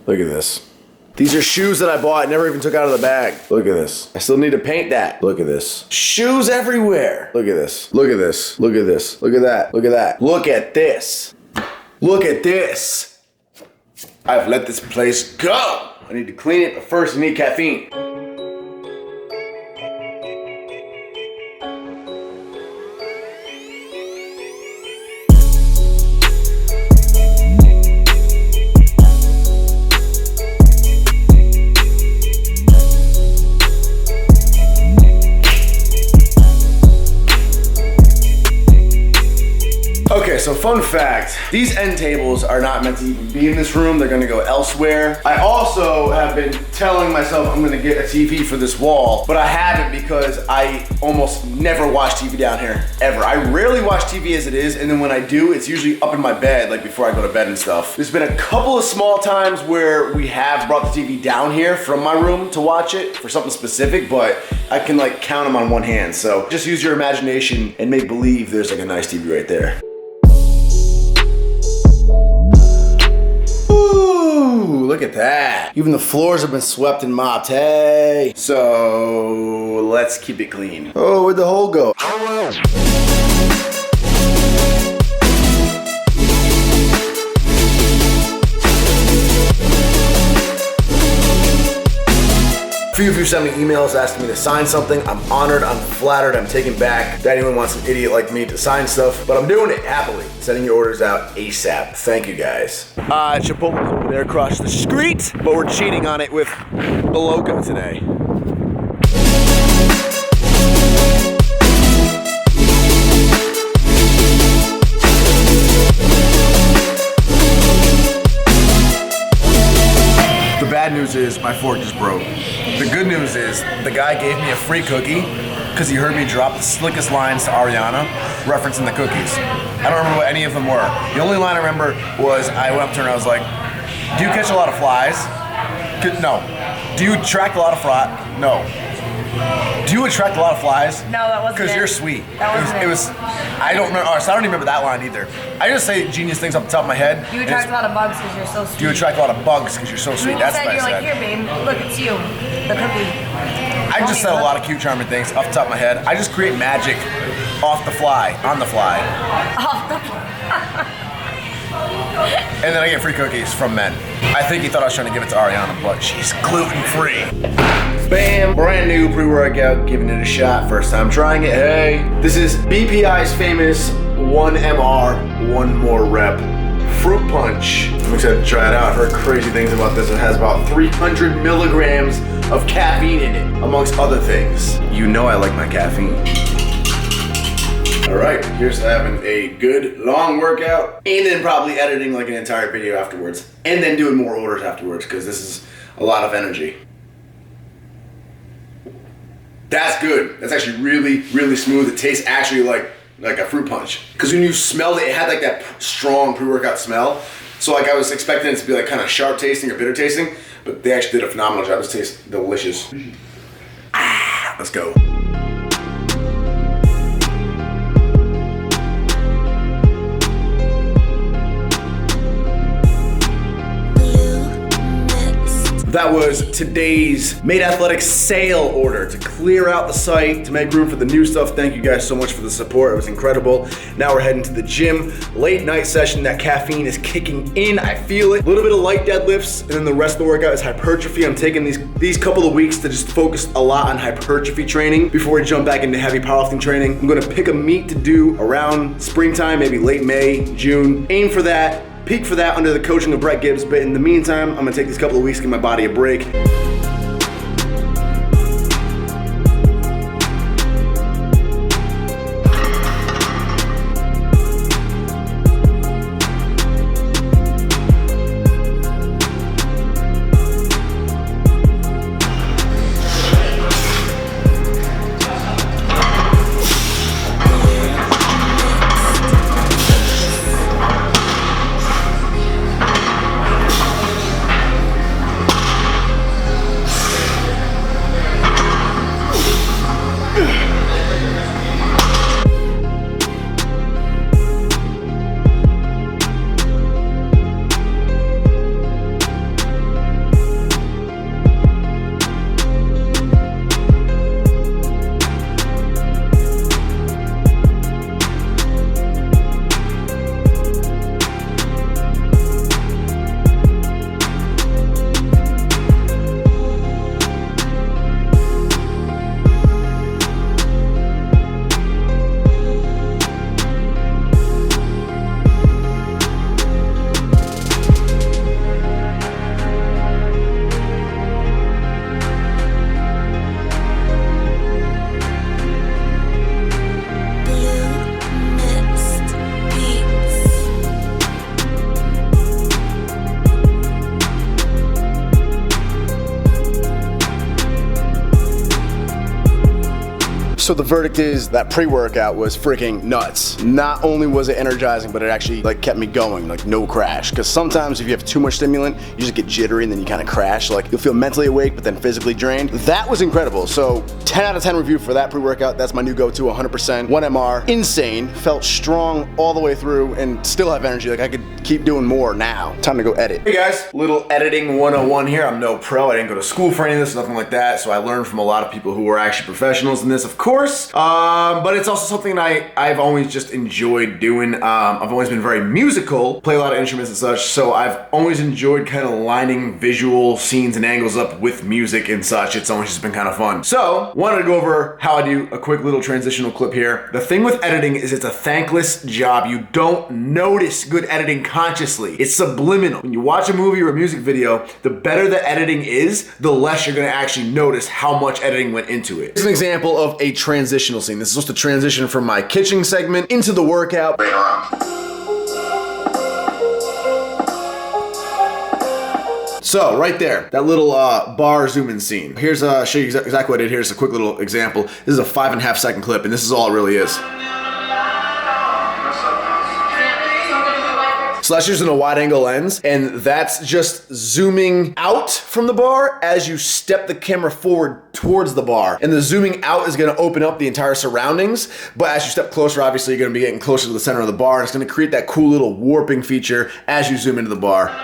Look at this. These are shoes that I bought, never even took out of the bag. Look at this. I still need to paint that. Look at this. Shoes everywhere. Look at this. Look at this. Look at this. Look at that. Look at that. Look at this. Look at this. I've let this place go. I need to clean it, but first I need caffeine. Okay, so fun fact, these end tables are not meant to even be in this room. They're gonna go elsewhere. I also have been telling myself I'm gonna get a TV for this wall, but I haven't because I almost never watch TV down here, ever. I rarely watch TV as it is, and then when I do, it's usually up in my bed, like before I go to bed and stuff. There's been a couple of small times where we have brought the TV down here from my room to watch it for something specific, but I can like count them on one hand. So just use your imagination and make believe there's like a nice TV right there. Ooh, look at that. Even the floors have been swept and mopped, hey. So let's keep it clean. Oh, where'd the hole go? A few of you sent me emails asking me to sign something. I'm honored, I'm flattered, I'm taken back that anyone wants an idiot like me to sign stuff, but I'm doing it happily. Sending your orders out ASAP. Thank you guys. Chipotle's over there across the street, but we're cheating on it with a loco today. The bad news is my fork just broke. The good news is the guy gave me a free cookie because he heard me drop the slickest lines to Ariana referencing the cookies. I don't remember what any of them were. The only line I remember was I went up to her and I was like, do you catch a lot of flies? No. Do you attract a lot of flies? No. Do you attract a lot of flies? No, that wasn't it. Because you're sweet. That wasn't it was, I don't remember, so I don't even remember that line either. I just say genius things off the top of my head. You attract a lot of bugs because you're so sweet. Do you attract a lot of bugs because you're so sweet? That's what I said. You're like, here, babe, look, it's you, the cookie. I just said a lot of cute, charming things off the top of my head. I just create magic off the fly, on the fly. Off the fly. And then I get free cookies from men. I think he thought I was trying to give it to Ariana, but she's gluten-free. Bam, brand new pre-workout, giving it a shot, first time trying it, hey. This is BPI's famous 1MR, one more rep, fruit punch. I'm excited to try it out. I've heard crazy things about this. It has about 300 milligrams of caffeine in it, amongst other things. You know I like my caffeine. All right, here's having a good long workout and then probably editing like an entire video afterwards and then doing more orders afterwards because this is a lot of energy. That's good. That's actually really, really smooth. It tastes actually like a fruit punch. Because when you smelled it, it had like that strong pre-workout smell. So like I was expecting it to be like kind of sharp tasting or bitter tasting, but they actually did a phenomenal job. This tastes delicious. Let's go. That was today's Made Athletic sale order to clear out the site, to make room for the new stuff. Thank you guys so much for the support. It was incredible. Now we're heading to the gym. Late night session, that caffeine is kicking in. I feel it. A little bit of light deadlifts, and then the rest of the workout is hypertrophy. I'm taking these couple of weeks to just focus a lot on hypertrophy training before we jump back into heavy powerlifting training. I'm gonna pick a meet to do around springtime, maybe late May, June. Aim for that. Peak for that under the coaching of Wright, but in the meantime, I'm gonna take these couple of weeks to give my body a break. So the verdict is that pre-workout was freaking nuts. Not only was it energizing, but it actually like kept me going, like no crash. Because sometimes if you have too much stimulant, you just get jittery and then you kind of crash. Like you'll feel mentally awake, but then physically drained. That was incredible. So 10 out of 10 review for that pre-workout. That's my new go-to, 100%. 1MR, insane. Felt strong all the way through and still have energy. Like I could keep doing more now. Time to go edit. Hey guys, little editing 101 here. I'm no pro. I didn't go to school for any of this, nothing like that. So I learned from a lot of people who were actually professionals in this, of course. But it's also something I've always just enjoyed doing. I've always been very musical, play a lot of instruments and such. So I've always enjoyed kind of lining visual scenes and angles up with music and such. It's always just been kind of fun. So wanted to go over how I do a quick little transitional clip here. The thing with editing is it's a thankless job. You don't notice good editing consciously. It's subliminal. When you watch a movie or a music video, the better the editing is, the less you're gonna actually notice how much editing went into it. This is an example of a transitional scene. This is just a transition from my kitchen segment into the workout. So right there, that little bar zoom in scene. Here's show you exactly what I did. Here's a quick little example. This is a 5.5 second clip, and this is all it really is. So that's using a wide angle lens, and that's just zooming out from the bar as you step the camera forward towards the bar. And the zooming out is gonna open up the entire surroundings, but as you step closer, obviously you're gonna be getting closer to the center of the bar, and it's gonna create that cool little warping feature as you zoom into the bar.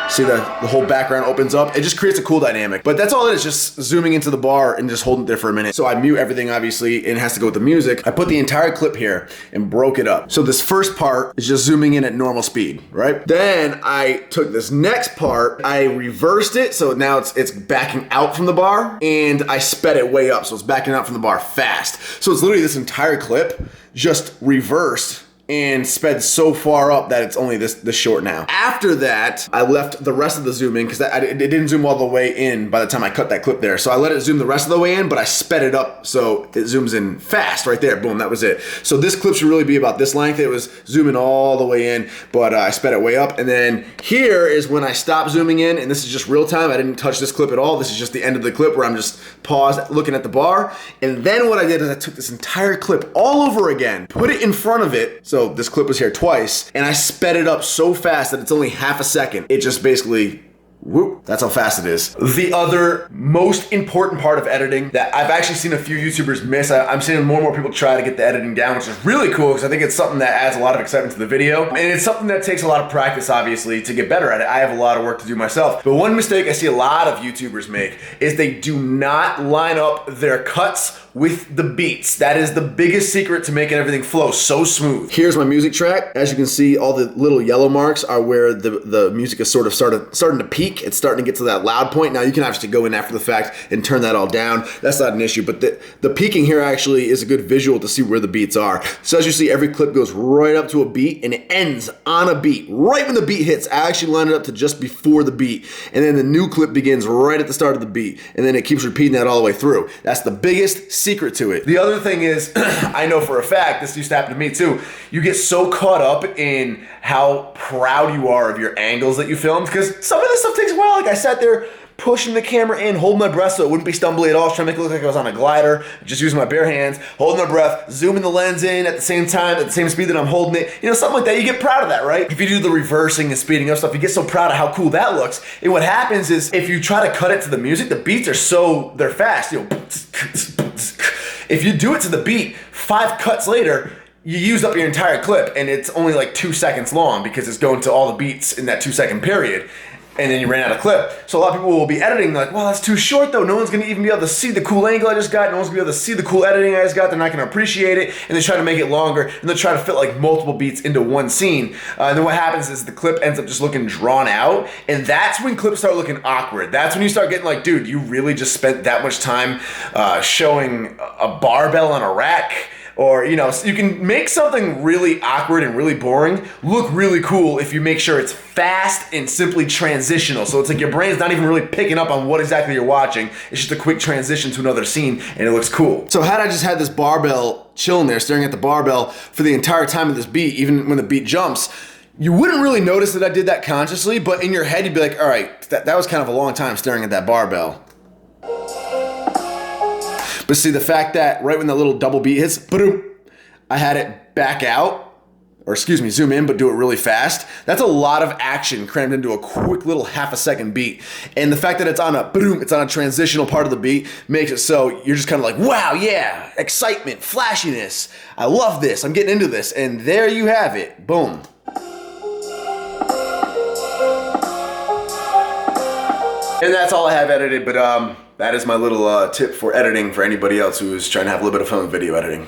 See the whole background opens up. It just creates a cool dynamic. But that's all it is, just zooming into the bar and just holding it there for a minute. So I mute everything, obviously, and it has to go with the music. I put the entire clip here and broke it up. So this first part is just zooming in at normal speed, right? Then I took this next part, I reversed it, so now it's backing out from the bar, and I sped it way up, so it's backing out from the bar fast. So it's literally this entire clip just reversed and sped so far up that it's only this short now. After that, I left the rest of the zoom in because it didn't zoom all the way in by the time I cut that clip there. So I let it zoom the rest of the way in, but I sped it up so it zooms in fast right there. Boom, that was it. So this clip should really be about this length. It was zooming all the way in, but I sped it way up. And then here is when I stopped zooming in, and this is just real time. I didn't touch this clip at all. This is just the end of the clip where I'm just paused looking at the bar. And then what I did is I took this entire clip all over again, put it in front of it. So this clip was here twice, and I sped it up so fast that it's only half a second. It just basically, whoop, that's how fast it is. The other most important part of editing that I've actually seen a few YouTubers miss, I'm seeing more and more people try to get the editing down, which is really cool because I think it's something that adds a lot of excitement to the video. And it's something that takes a lot of practice, obviously, to get better at it. I have a lot of work to do myself. But one mistake I see a lot of YouTubers make is they do not line up their cuts with the beats. That is the biggest secret to making everything flow so smooth. Here's my music track. As you can see, all the little yellow marks are where the music is sort of starting to peak. It's starting to get to that loud point. Now you can actually go in after the fact and turn that all down. That's not an issue, but the peaking here actually is a good visual to see where the beats are. So as you see, every clip goes right up to a beat and it ends on a beat. Right when the beat hits, I actually line it up to just before the beat. And then the new clip begins right at the start of the beat. And then it keeps repeating that all the way through. That's the biggest secret to it. The other thing is, I know for a fact, this used to happen to me too, you get so caught up in how proud you are of your angles that you filmed, because some of this stuff takes a while. Like I sat there pushing the camera in, holding my breath so it wouldn't be stumbly at all, trying to make it look like I was on a glider, just using my bare hands, holding my breath, zooming the lens in at the same time, at the same speed that I'm holding it. You know, something like that. You get proud of that, right? If you do the reversing and speeding up stuff, you get so proud of how cool that looks. And what happens is, if you try to cut it to the music, the beats are they're fast. You know, if you do it to the beat, 5 cuts later, you used up your entire clip and it's only like 2 seconds long because it's going to all the beats in that 2-second period. And then you ran out of clip. So a lot of people will be editing like, well, that's too short though. No one's gonna even be able to see the cool angle I just got. No one's gonna be able to see the cool editing I just got. They're not gonna appreciate it. And they try to make it longer and they'll try to fit like multiple beats into one scene. And then what happens is the clip ends up just looking drawn out. And that's when clips start looking awkward. That's when you start getting like, dude, you really just spent that much time showing a barbell on a rack. Or, you know, you can make something really awkward and really boring look really cool if you make sure it's fast and simply transitional. So it's like your brain's not even really picking up on what exactly you're watching. It's just a quick transition to another scene and it looks cool. So had I just had this barbell chilling there, staring at the barbell for the entire time of this beat, even when the beat jumps, you wouldn't really notice that I did that consciously, but in your head you'd be like, all right, that was kind of a long time staring at that barbell. But see, the fact that right when the little double beat hits, boom, I had it back out, or excuse me, zoom in, but do it really fast. That's a lot of action crammed into a quick little half a second beat. And the fact that it's on a boom, it's on a transitional part of the beat makes it so you're just kind of like, wow, yeah, excitement, flashiness. I love this, I'm getting into this. And there you have it, boom. And that's all I have edited, but that is my little tip for editing for anybody else who is trying to have a little bit of fun with video editing.